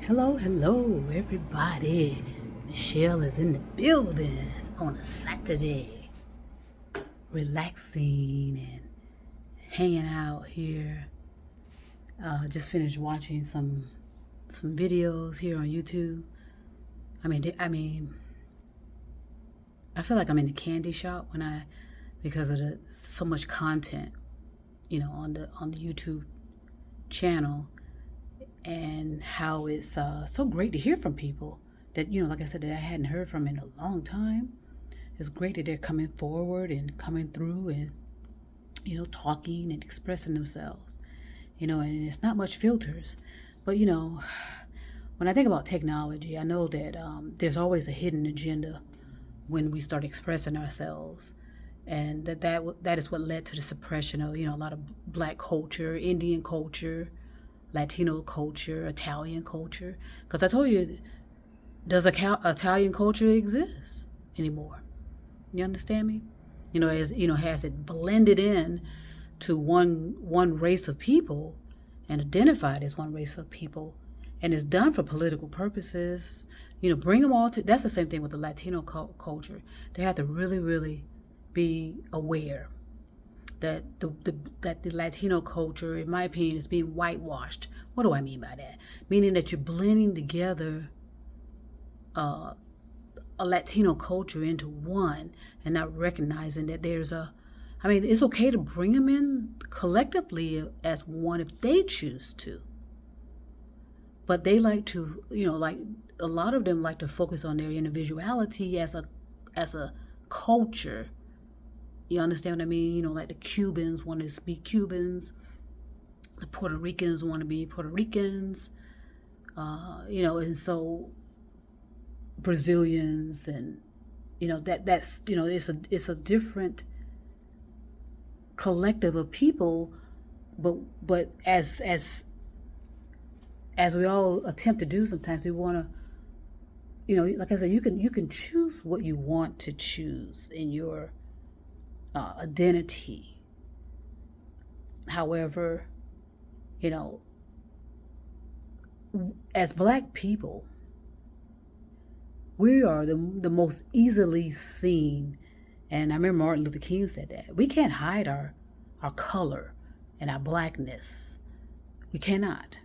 Hello, hello, everybody. Michelle is in the building on a Saturday, relaxing and hanging out here. Just finished watching some videos here on YouTube. I feel like I'm in the candy shop because of the so much content, on the YouTube channel, and how it's so great to hear from people that, like I said, that I hadn't heard from in a long time. It's great that they're coming forward and coming through and, talking and expressing themselves, and it's not much filters. But, when I think about technology, I know that there's always a hidden agenda when we start expressing ourselves. And that is what led to the suppression of, a lot of black culture, Indian culture, Latino culture, Italian culture. Because I told you, does Italian culture exist anymore? You understand me? Has it blended in to one race of people and identified as one race of people, and it's done for political purposes. Bring them all to. That's the same thing with the Latino culture. They have to really, really be aware that the Latino culture, in my opinion, is being whitewashed. What do I mean by that? Meaning that you're blending together a Latino culture into one and not recognizing that it's okay to bring them in collectively as one if they choose to. But they like to, like a lot of them like to focus on their individuality as a culture. You understand what I mean? Like the Cubans want to be Cubans, the Puerto Ricans want to be Puerto Ricans, and so Brazilians, and that's it's a different collective of people, but as we all attempt to do sometimes, we want to, like I said, you can choose what you want to choose in your identity. However, as black people, we are the most easily seen. And I remember Martin Luther King said that we can't hide our color and our blackness. We cannot.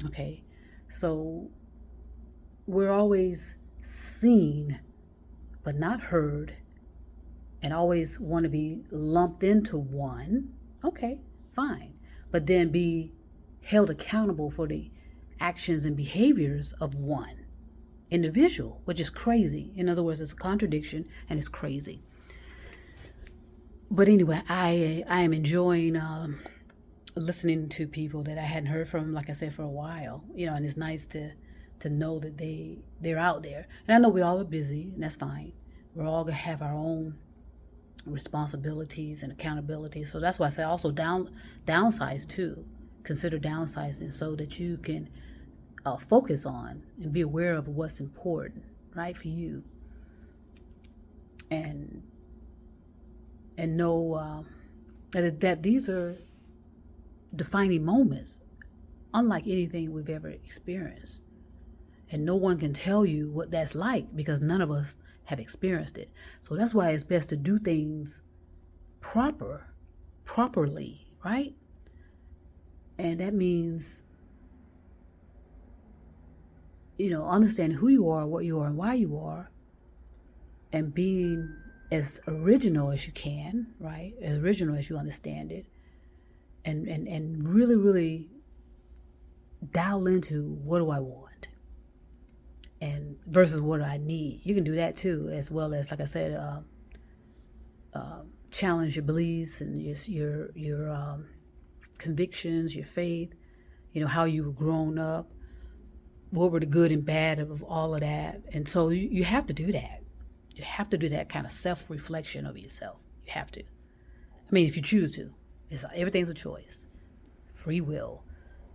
Okay, so we're always seen but not heard, and always want to be lumped into one. Okay, fine. But then be held accountable for the actions and behaviors of one individual, which is crazy. In other words, it's a contradiction and it's crazy. But anyway, I am enjoying listening to people that I hadn't heard from, like I said, for a while. And it's nice to know that they're out there. And I know we all are busy, and that's fine. We're all gonna have our own responsibilities and accountability. So that's why I say also downsize too. Consider downsizing so that you can focus on and be aware of what's important, right, for you, and know that these are defining moments unlike anything we've ever experienced. And no one can tell you what that's like because none of us have experienced it. So that's why it's best to do things properly, right? And that means, understanding who you are, what you are, and why you are, and being as original as you can, right? As original as you understand it, and really, really dial into what do I want, and versus what do I need. You can do that too, as well as, like I said, challenge your beliefs and your convictions, your faith. How you were grown up, what were the good and bad of all of that. And so you have to do that. You have to do that kind of self-reflection of yourself. You have to. I mean, if you choose to. Everything's a choice. Free will.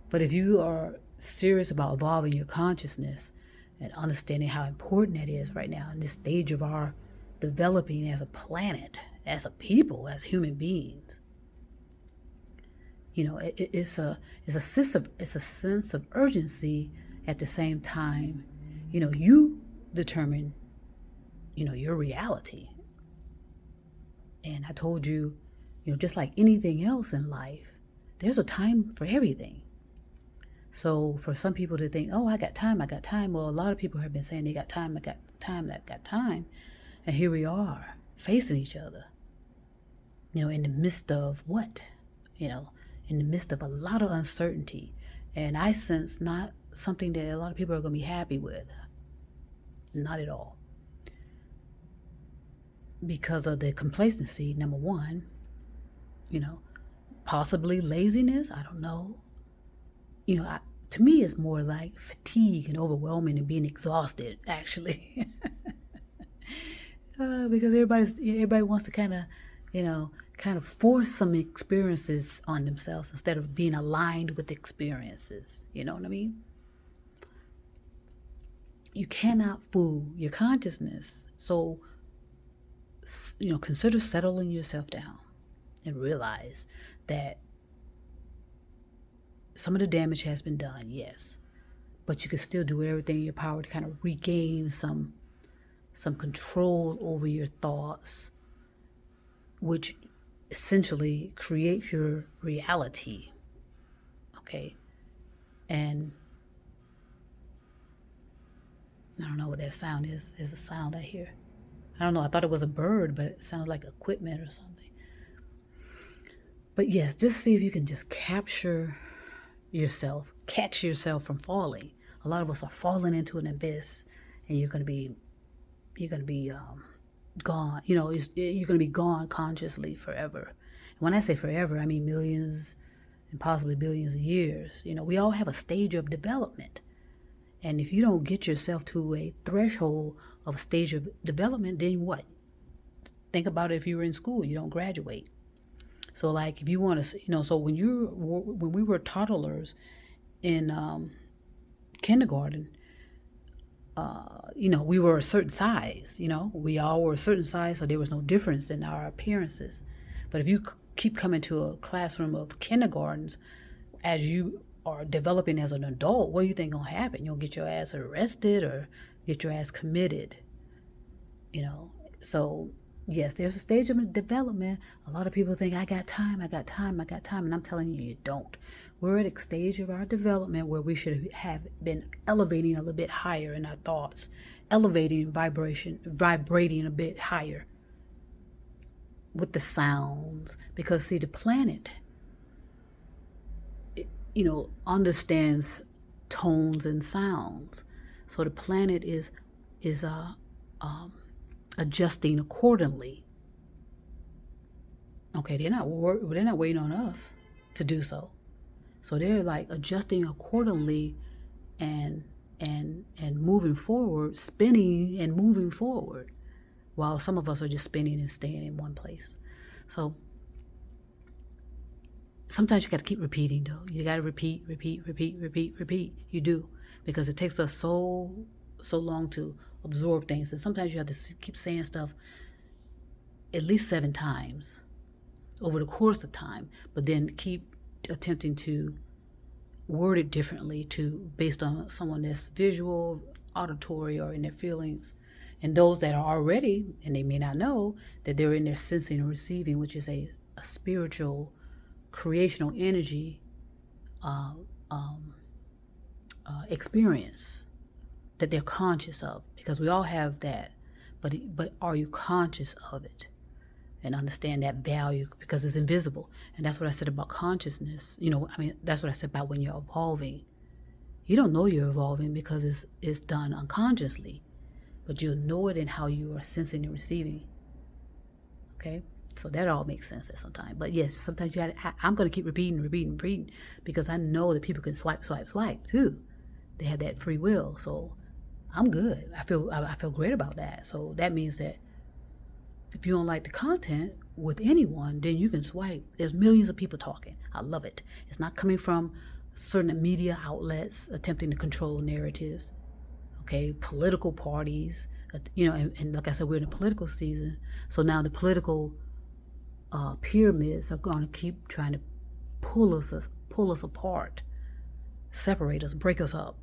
But if you are serious about evolving your consciousness and understanding how important that is right now in this stage of our developing as a planet, as a people, as human beings, it's a sense of urgency at the same time, you determine, your reality. And I told you, just like anything else in life, there's a time for everything. So for some people to think, oh, I got time. Well, a lot of people have been saying they got time. And here we are facing each other, in the midst of what? In the midst of a lot of uncertainty. And I sense not something that a lot of people are going to be happy with. Not at all. Because of the complacency, number one, possibly laziness. I don't know. To me, it's more like fatigue and overwhelming and being exhausted, actually. Because everybody wants to kind of force some experiences on themselves instead of being aligned with experiences. You know what I mean? You cannot fool your consciousness. So, consider settling yourself down and realize that some of the damage has been done, yes, but you can still do everything in your power to kind of regain some control over your thoughts, which essentially creates your reality. Okay. And I don't know what that sound is. There's a sound I hear. I don't know. I thought it was a bird, but it sounded like equipment or something. But yes, just see if you can just catch yourself from falling. A lot of us are falling into an abyss, and you're going to be gone. You're going to be gone consciously forever. And when I say forever, I mean millions and possibly billions of years. We all have a stage of development. And if you don't get yourself to a threshold of a stage of development, then what? Think about it. If you were in school, you don't graduate. So like if you want to, so when we were toddlers in kindergarten, we were a certain size, we all were a certain size, so there was no difference in our appearances. But if you keep coming to a classroom of kindergartens as you are developing as an adult, what do you think gonna happen? You'll get your ass arrested or get your ass committed, So yes, there's a stage of development. A lot of people think I got time. And I'm telling you, you don't. We're at a stage of our development where we should have been elevating a little bit higher in our thoughts, vibrating a bit higher with the sounds. Because see, the planet, understands tones and sounds. So the planet is adjusting accordingly. Okay, they're not waiting on us to do so. So they're like adjusting accordingly and moving forward, spinning and moving forward, while some of us are just spinning and staying in one place. So sometimes you got to keep repeating, though. You got to repeat. You do, because it takes us so long to absorb things, and sometimes you have to keep saying stuff at least 7 times over the course of time, but then keep attempting to word it differently based on someone that's visual, auditory, or in their feelings. And those that are already, and they may not know that they're in their sensing and receiving, which is a spiritual creational energy experience that they're conscious of, because we all have that, but are you conscious of it and understand that value, because it's invisible. And that's what I said about consciousness. That's what I said about when you're evolving. You don't know you're evolving because it's done unconsciously, but you'll know it in how you are sensing and receiving. Okay, so that all makes sense at some time. But yes, sometimes I'm going to keep repeating, because I know that people can swipe too. They have that free will, so I'm good. I feel great about that. So that means that if you don't like the content with anyone, then you can swipe. There's millions of people talking. I love it. It's not coming from certain media outlets attempting to control narratives. Okay, political parties, and like I said, we're in a political season. So now the political pyramids are going to keep trying to pull us apart, separate us, break us up.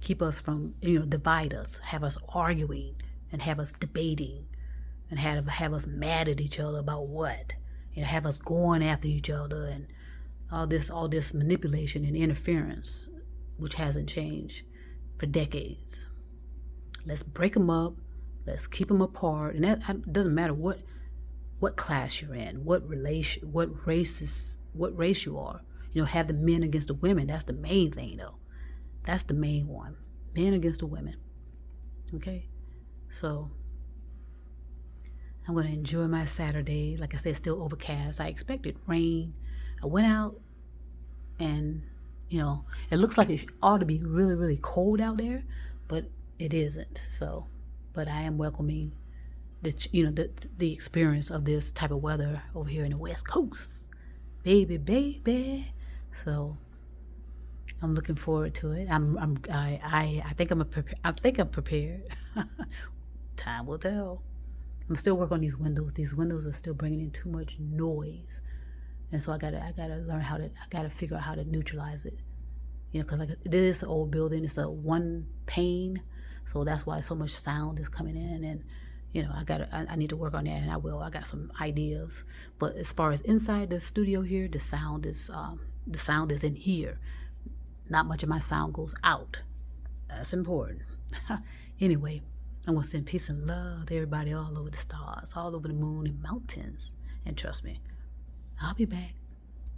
keep us from, divide us, have us arguing and have us debating and have us mad at each other about what, have us going after each other and all this manipulation and interference, which hasn't changed for decades. Let's break them up. Let's keep them apart. And that doesn't matter what class you're in, what race you are. Have the men against the women. That's the main thing, though. That's the main one. Men against the women. Okay? So I'm going to enjoy my Saturday. Like I said, still overcast. I expected rain. I went out and, it looks like it ought to be really, really cold out there, but it isn't. So, but I am welcoming the experience of this type of weather over here in the West Coast. Baby. So I'm looking forward to it. I think I'm prepared. Time will tell. I'm still working on these windows. These windows are still bringing in too much noise, and so I gotta figure out how to neutralize it. Because like it is an old building. It's a one pane, so that's why so much sound is coming in. And I need to work on that, and I will. I got some ideas, but as far as inside the studio here, the sound is in here. Not much of my sound goes out. That's important. Anyway, I'm going to send peace and love to everybody all over the stars, all over the moon and mountains. And trust me, I'll be back.